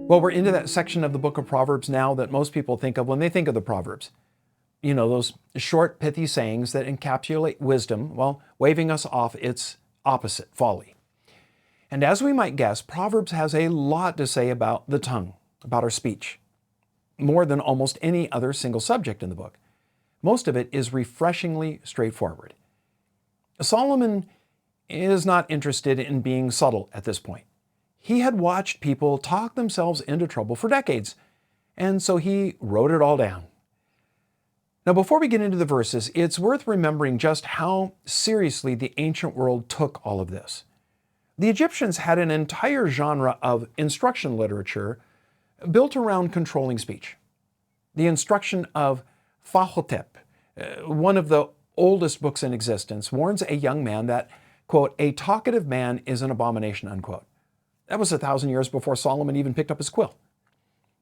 Well, we're into that section of the Book of Proverbs now that most people think of when they think of the Proverbs. You know, those short, pithy sayings that encapsulate wisdom while waving us off its opposite, folly. And as we might guess, Proverbs has a lot to say about the tongue, about our speech, more than almost any other single subject in the book. Most of it is refreshingly straightforward. Solomon is not interested in being subtle at this point. He had watched people talk themselves into trouble for decades, and so he wrote it all down. Now, before we get into the verses, it's worth remembering just how seriously the ancient world took all of this. The Egyptians had an entire genre of instruction literature built around controlling speech. The instruction of Fahotep, one of the oldest books in existence, warns a young man that, quote, a talkative man is an abomination, unquote. That was 1,000 years before Solomon even picked up his quill.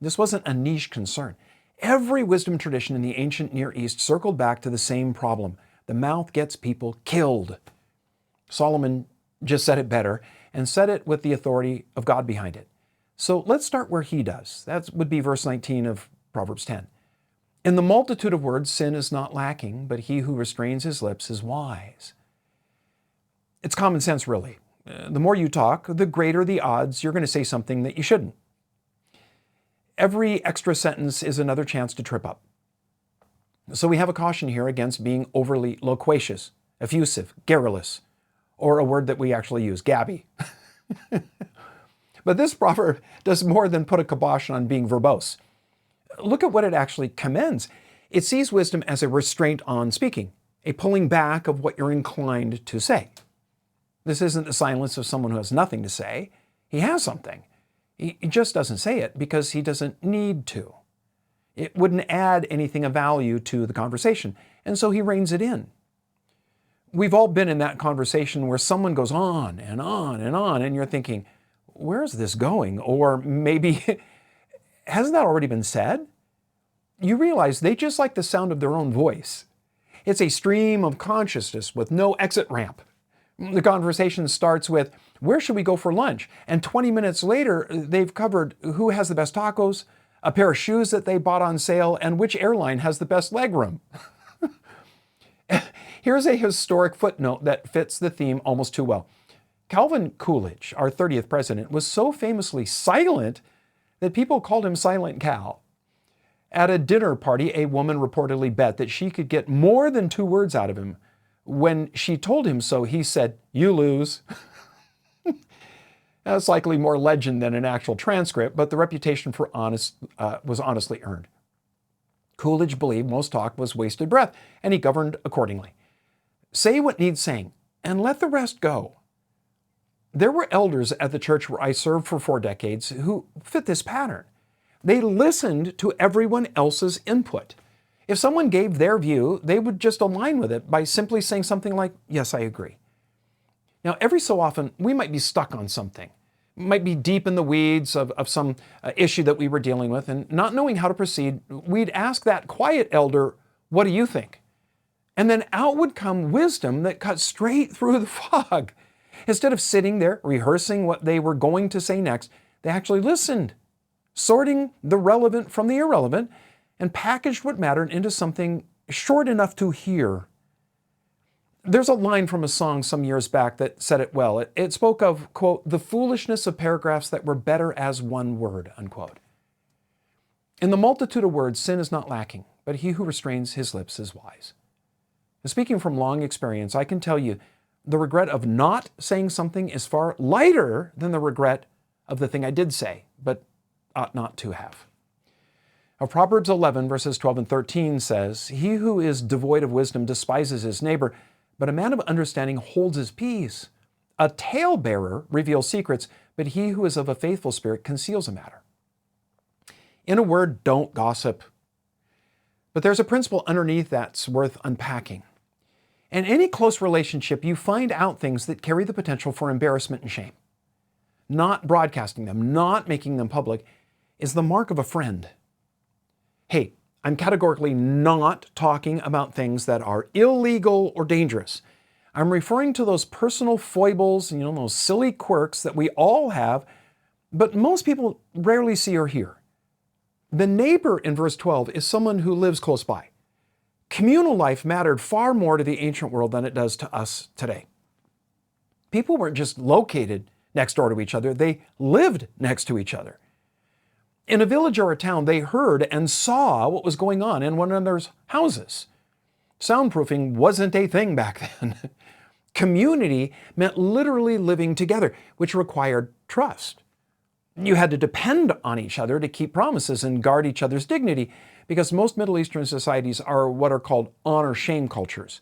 This wasn't a niche concern. Every wisdom tradition in the ancient Near East circled back to the same problem. The mouth gets people killed. Solomon just said it better and said it with the authority of God behind it. So let's start where he does. That would be verse 19 of Proverbs 10. In the multitude of words, sin is not lacking, but he who restrains his lips is wise. It's common sense, really. The more you talk, the greater the odds you're going to say something that you shouldn't. Every extra sentence is another chance to trip up. So we have a caution here against being overly loquacious, effusive, garrulous, or a word that we actually use, gabby. But this proverb does more than put a kibosh on being verbose. Look at what it actually commends. It sees wisdom as a restraint on speaking, a pulling back of what you're inclined to say. This isn't the silence of someone who has nothing to say. He has something. He just doesn't say it because he doesn't need to. It wouldn't add anything of value to the conversation, and so he reins it in. We've all been in that conversation where someone goes on and on and on, and you're thinking, where's this going? Or maybe, hasn't that already been said? You realize they just like the sound of their own voice. It's a stream of consciousness with no exit ramp. The conversation starts with, where should we go for lunch? And 20 minutes later, they've covered who has the best tacos, a pair of shoes that they bought on sale, and which airline has the best legroom. Here's a historic footnote that fits the theme almost too well. Calvin Coolidge, our 30th president, was so famously silent that people called him Silent Cal. At a dinner party, a woman reportedly bet that she could get more than 2 words out of him. When she told him so, he said, "You lose." That's likely more legend than an actual transcript, but the reputation for was honestly earned. Coolidge believed most talk was wasted breath, and he governed accordingly. Say what needs saying, and let the rest go. There were elders at the church where I served for 4 decades who fit this pattern. They listened to everyone else's input. If someone gave their view, they would just align with it by simply saying something like, "Yes, I agree." Now, every so often, we might be stuck on something, might be deep in the weeds of some issue that we were dealing with, and not knowing how to proceed, we'd ask that quiet elder, "What do you think?" And then out would come wisdom that cut straight through the fog. Instead of sitting there rehearsing what they were going to say next, they actually listened, sorting the relevant from the irrelevant, and packaged what mattered into something short enough to hear. There's a line from a song some years back that said it well. It spoke of, quote, the foolishness of paragraphs that were better as one word, unquote. In the multitude of words, sin is not lacking, but he who restrains his lips is wise. And speaking from long experience, I can tell you the regret of not saying something is far lighter than the regret of the thing I did say, but ought not to have. Now, Proverbs 11, verses 12 and 13 says, he who is devoid of wisdom despises his neighbor, but a man of understanding holds his peace. A talebearer reveals secrets, but he who is of a faithful spirit conceals a matter. In a word, don't gossip. But there's a principle underneath that's worth unpacking. In any close relationship, you find out things that carry the potential for embarrassment and shame. Not broadcasting them, not making them public, is the mark of a friend. Hey, I'm categorically not talking about things that are illegal or dangerous. I'm referring to those personal foibles, those silly quirks that we all have but most people rarely see or hear. The neighbor in verse 12 is someone who lives close by. Communal life mattered far more to the ancient world than it does to us today. People weren't just located next door to each other, they lived next to each other. In a village or a town, they heard and saw what was going on in one another's houses. Soundproofing wasn't a thing back then. Community meant literally living together, which required trust. You had to depend on each other to keep promises and guard each other's dignity, because most Middle Eastern societies are what are called honor-shame cultures.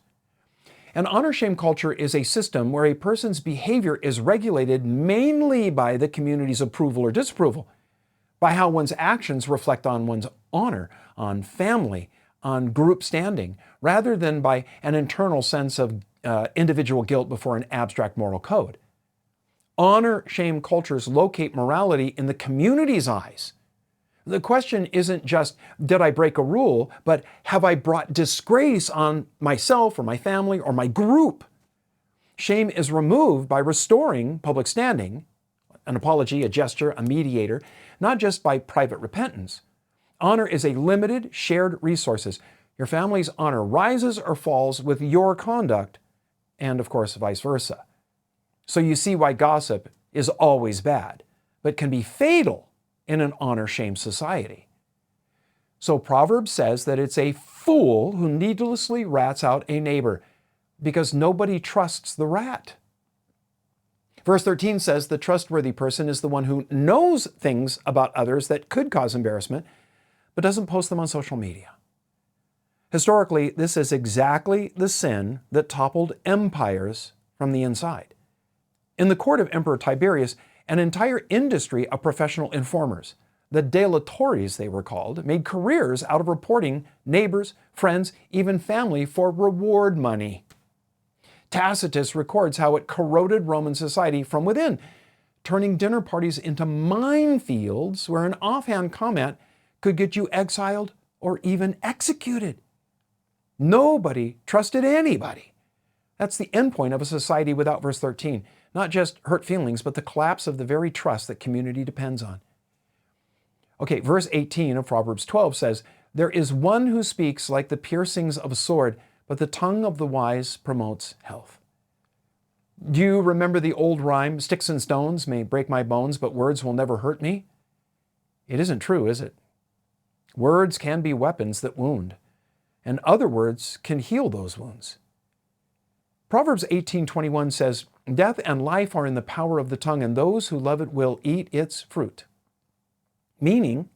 An honor-shame culture is a system where a person's behavior is regulated mainly by the community's approval or disapproval, by how one's actions reflect on one's honor, on family, on group standing, rather than by an internal sense of individual guilt before an abstract moral code. Honor-shame cultures locate morality in the community's eyes. The question isn't just, did I break a rule, but have I brought disgrace on myself or my family or my group? Shame is removed by restoring public standing, an apology, a gesture, a mediator, not just by private repentance. Honor is a limited, shared resources. Your family's honor rises or falls with your conduct, and of course, vice versa. So you see why gossip is always bad, but can be fatal in an honor-shame society. So Proverbs says that it's a fool who needlessly rats out a neighbor, because nobody trusts the rat. Verse 13 says the trustworthy person is the one who knows things about others that could cause embarrassment, but doesn't post them on social media. Historically, this is exactly the sin that toppled empires from the inside. In the court of Emperor Tiberius, an entire industry of professional informers, the delatores they were called, made careers out of reporting neighbors, friends, even family for reward money. Tacitus records how it corroded Roman society from within, turning dinner parties into minefields where an offhand comment could get you exiled or even executed. Nobody trusted anybody. That's the endpoint of a society without verse 13. Not just hurt feelings, but the collapse of the very trust that community depends on. Okay, verse 18 of Proverbs 12 says, "There is one who speaks like the piercings of a sword, but the tongue of the wise promotes health." Do you remember the old rhyme, "Sticks and stones may break my bones, but words will never hurt me"? It isn't true, is it? Words can be weapons that wound, and other words can heal those wounds. Proverbs 18:21 says, "Death and life are in the power of the tongue, and those who love it will eat its fruit." Meaning,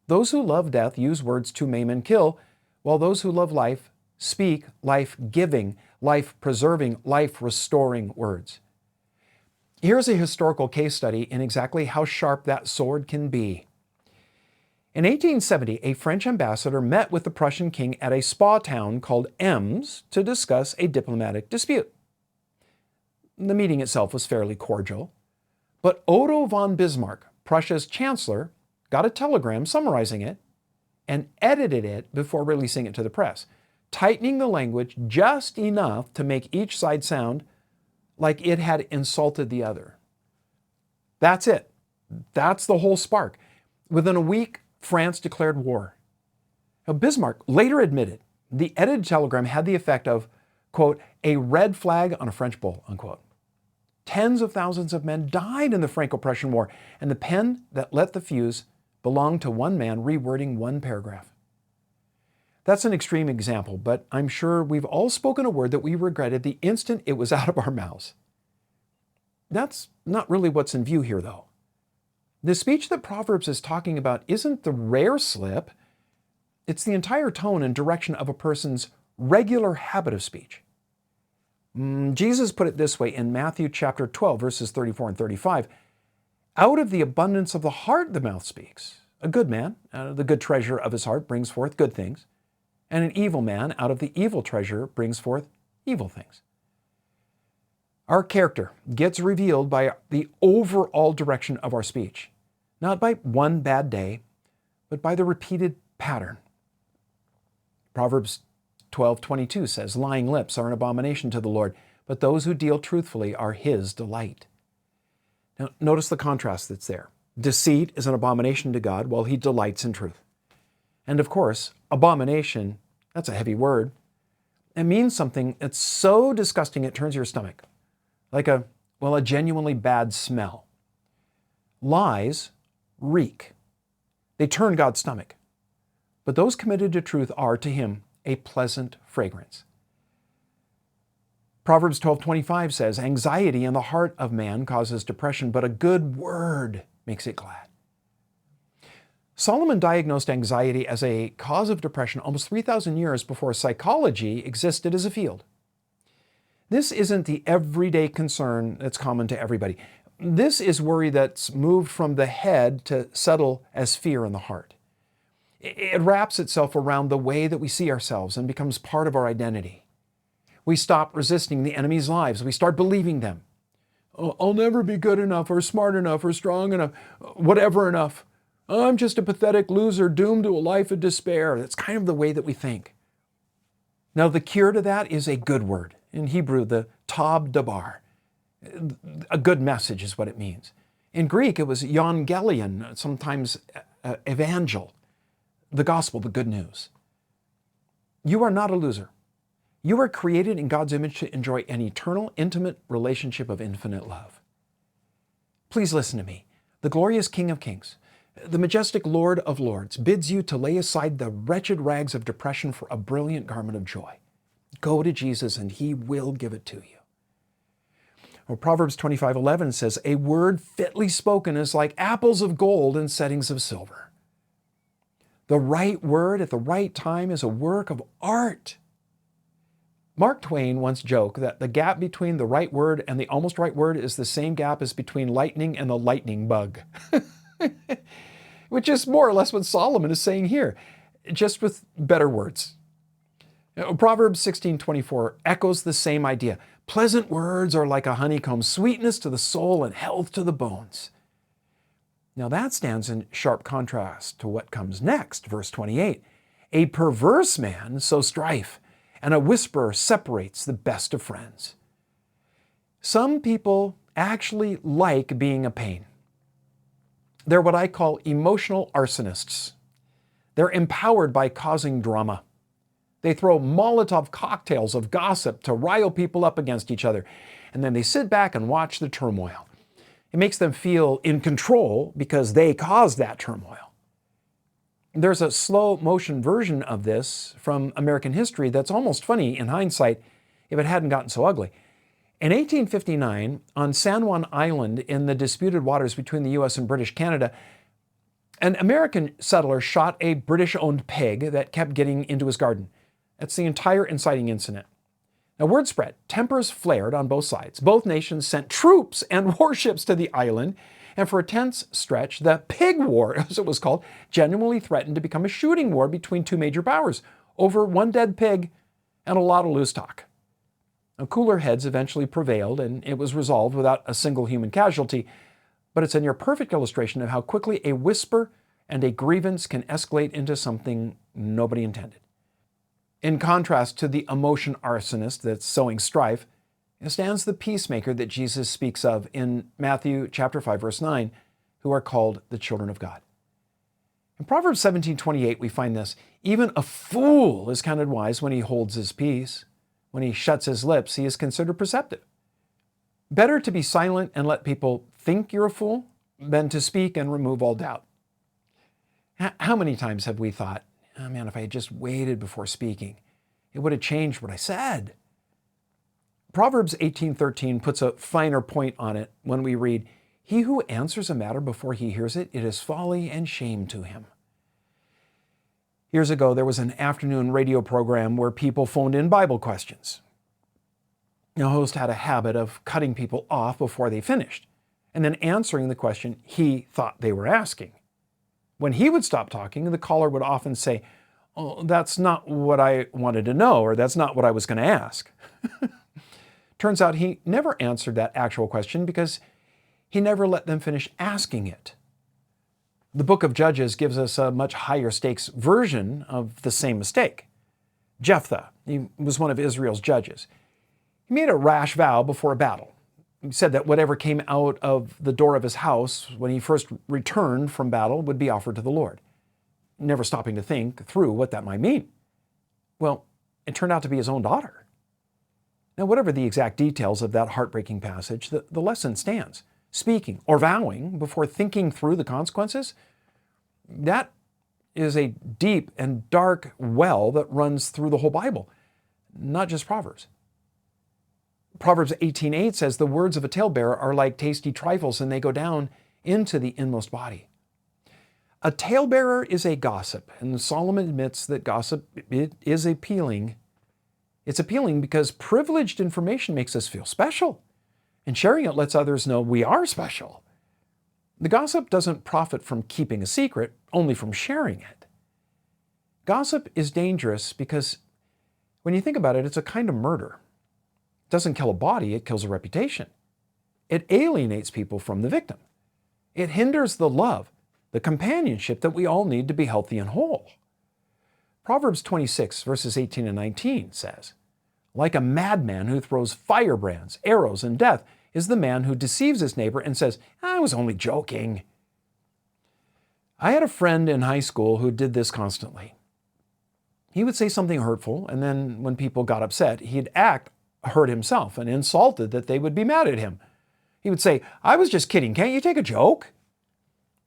those who love death use words to maim and kill, while those who love life speak life-giving, life-preserving, life-restoring words. Here's a historical case study in exactly how sharp that sword can be. In 1870, a French ambassador met with the Prussian king at a spa town called Ems to discuss a diplomatic dispute. The meeting itself was fairly cordial, but Otto von Bismarck, Prussia's chancellor, got a telegram summarizing it and edited it before releasing it to the press, tightening the language just enough to make each side sound like it had insulted the other. That's it. That's the whole spark. Within a week, France declared war. Now, Bismarck later admitted the edited telegram had the effect of, quote, "a red flag on a French bull," unquote. Tens of thousands of men died in the Franco-Prussian War, and the pen that lit the fuse belonged to one man rewording one paragraph. That's an extreme example, but I'm sure we've all spoken a word that we regretted the instant it was out of our mouths. That's not really what's in view here, though. The speech that Proverbs is talking about isn't the rare slip, it's the entire tone and direction of a person's regular habit of speech. Jesus put it this way in Matthew chapter 12, verses 34 and 35. "Out of the abundance of the heart the mouth speaks. A good man, out of the good treasure of his heart, brings forth good things, and an evil man, out of the evil treasure, brings forth evil things." Our character gets revealed by the overall direction of our speech, not by one bad day, but by the repeated pattern. Proverbs 12:22 says, "Lying lips are an abomination to the Lord, but those who deal truthfully are His delight." Now, notice the contrast that's there. Deceit is an abomination to God, while he delights in truth. And of course, abomination, that's a heavy word. It means something that's so disgusting it turns your stomach, like a genuinely bad smell. Lies reek. They turn God's stomach. But those committed to truth are, to him, a pleasant fragrance. Proverbs 12:25 says, anxiety in the heart of man causes depression, but a good word makes it glad. Solomon diagnosed anxiety as a cause of depression almost 3,000 years before psychology existed as a field. This isn't the everyday concern that's common to everybody. This is worry that's moved from the head to settle as fear in the heart. It wraps itself around the way that we see ourselves and becomes part of our identity. We stop resisting the enemy's lies. We start believing them. Oh, I'll never be good enough or smart enough or strong enough, whatever enough. I'm just a pathetic loser doomed to a life of despair. That's kind of the way that we think. Now, the cure to that is a good word. In Hebrew, the tab dabar. A good message is what it means. In Greek, it was euangelion, sometimes evangel, the gospel, the good news. You are not a loser. You are created in God's image to enjoy an eternal, intimate relationship of infinite love. Please listen to me. The glorious King of Kings, the majestic Lord of Lords, bids you to lay aside the wretched rags of depression for a brilliant garment of joy. Go to Jesus and he will give it to you. Well, Proverbs 25:11 says, a word fitly spoken is like apples of gold in settings of silver. The right word at the right time is a work of art. Mark Twain once joked that the gap between the right word and the almost right word is the same gap as between lightning and the lightning bug. Which is more or less what Solomon is saying here, just with better words. Proverbs 16:24 echoes the same idea. Pleasant words are like a honeycomb, sweetness to the soul and health to the bones. Now that stands in sharp contrast to what comes next, verse 28. A perverse man sows strife, and a whisperer separates the best of friends. Some people actually like being a pain. They're what I call emotional arsonists. They're empowered by causing drama. They throw Molotov cocktails of gossip to rile people up against each other, and then they sit back and watch the turmoil. It makes them feel in control because they caused that turmoil. There's a slow motion version of this from American history that's almost funny in hindsight if it hadn't gotten so ugly. In 1859, on San Juan Island in the disputed waters between the U.S. and British Canada, an American settler shot a British-owned pig that kept getting into his garden. That's the entire inciting incident. Now, word spread. Tempers flared on both sides. Both nations sent troops and warships to the island, and for a tense stretch, the Pig War, as it was called, genuinely threatened to become a shooting war between two major powers over one dead pig and a lot of loose talk. Now, cooler heads eventually prevailed, and it was resolved without a single human casualty, but it's a near perfect illustration of how quickly a whisper and a grievance can escalate into something nobody intended. In contrast to the emotion arsonist that's sowing strife, stands the peacemaker that Jesus speaks of in Matthew chapter 5, verse 9, who are called the children of God. In Proverbs 17:28, we find this. Even a fool is counted wise when he holds his peace. When he shuts his lips, he is considered perceptive. Better to be silent and let people think you're a fool than to speak and remove all doubt. How many times have we thought, oh man, if I had just waited before speaking, it would have changed what I said. Proverbs 18:13 puts a finer point on it when we read, he who answers a matter before he hears it, it is folly and shame to him. Years ago, there was an afternoon radio program where people phoned in Bible questions. The host had a habit of cutting people off before they finished and then answering the question he thought they were asking. When he would stop talking, the caller would often say, oh, that's not what I wanted to know, or that's not what I was going to ask. Turns out he never answered that actual question because he never let them finish asking it. The Book of Judges gives us a much higher stakes version of the same mistake. Jephthah, he was one of Israel's judges. He made a rash vow before a battle. He said that whatever came out of the door of his house when he first returned from battle would be offered to the Lord, never stopping to think through what that might mean. Well, it turned out to be his own daughter. Now, whatever the exact details of that heartbreaking passage, the lesson stands. Speaking or vowing before thinking through the consequences, that is a deep and dark well that runs through the whole Bible, not just Proverbs. Proverbs 18:8 says, "The words of a talebearer are like tasty trifles, and they go down into the inmost body." A talebearer is a gossip, and Solomon admits that gossip is appealing. It's appealing because privileged information makes us feel special, and sharing it lets others know we are special. The gossip doesn't profit from keeping a secret, only from sharing it. Gossip is dangerous because when you think about it, it's a kind of murder. It doesn't kill a body, it kills a reputation. It alienates people from the victim. It hinders the love, the companionship that we all need to be healthy and whole. Proverbs 26, verses 18 and 19 says, "Like a madman who throws firebrands, arrows, and death is the man who deceives his neighbor and says, 'I was only joking.'" I had a friend in high school who did this constantly. He would say something hurtful, and then when people got upset, he'd act hurt himself and insulted that they would be mad at him. He would say, "I was just kidding. Can't you take a joke?"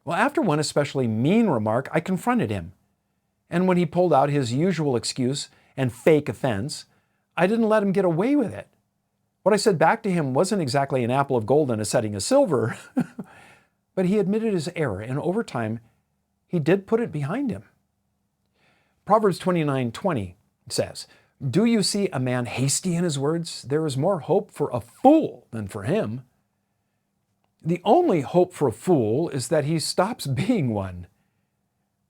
Well, after one especially mean remark, I confronted him. And when he pulled out his usual excuse and fake offense, I didn't let him get away with it. What I said back to him wasn't exactly an apple of gold in a setting of silver, but he admitted his error, and over time, he did put it behind him. Proverbs 29:20 says, "Do you see a man hasty in his words? There is more hope for a fool than for him." The only hope for a fool is that he stops being one.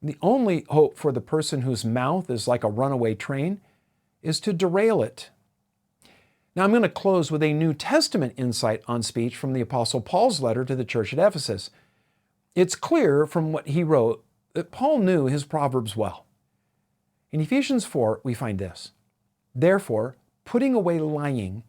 The only hope for the person whose mouth is like a runaway train is to derail it. Now I'm going to close with a New Testament insight on speech from the Apostle Paul's letter to the church at Ephesus. It's clear from what he wrote that Paul knew his Proverbs well. In Ephesians 4, we find this: "Therefore, putting away lying,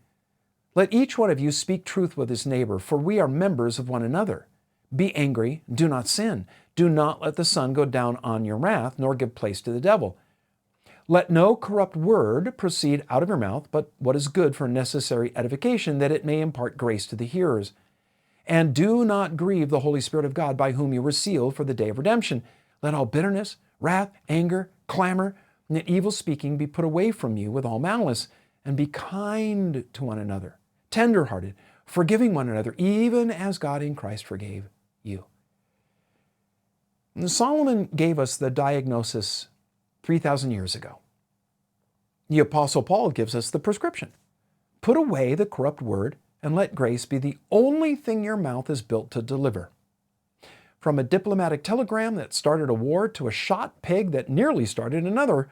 let each one of you speak truth with his neighbor, for we are members of one another. Be angry, do not sin. Do not let the sun go down on your wrath, nor give place to the devil. Let no corrupt word proceed out of your mouth, but what is good for necessary edification, that it may impart grace to the hearers. And do not grieve the Holy Spirit of God, by whom you were sealed for the day of redemption. Let all bitterness, wrath, anger, clamor, and evil speaking be put away from you with all malice, and be kind to one another, tender-hearted, forgiving one another, even as God in Christ forgave you." And Solomon gave us the diagnosis 3,000 years ago. The Apostle Paul gives us the prescription. Put away the corrupt word and let grace be the only thing your mouth is built to deliver. From a diplomatic telegram that started a war to a shot pig that nearly started another,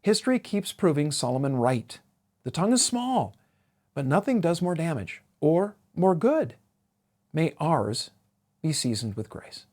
history keeps proving Solomon right. The tongue is small, but nothing does more damage or more good. May ours be seasoned with grace.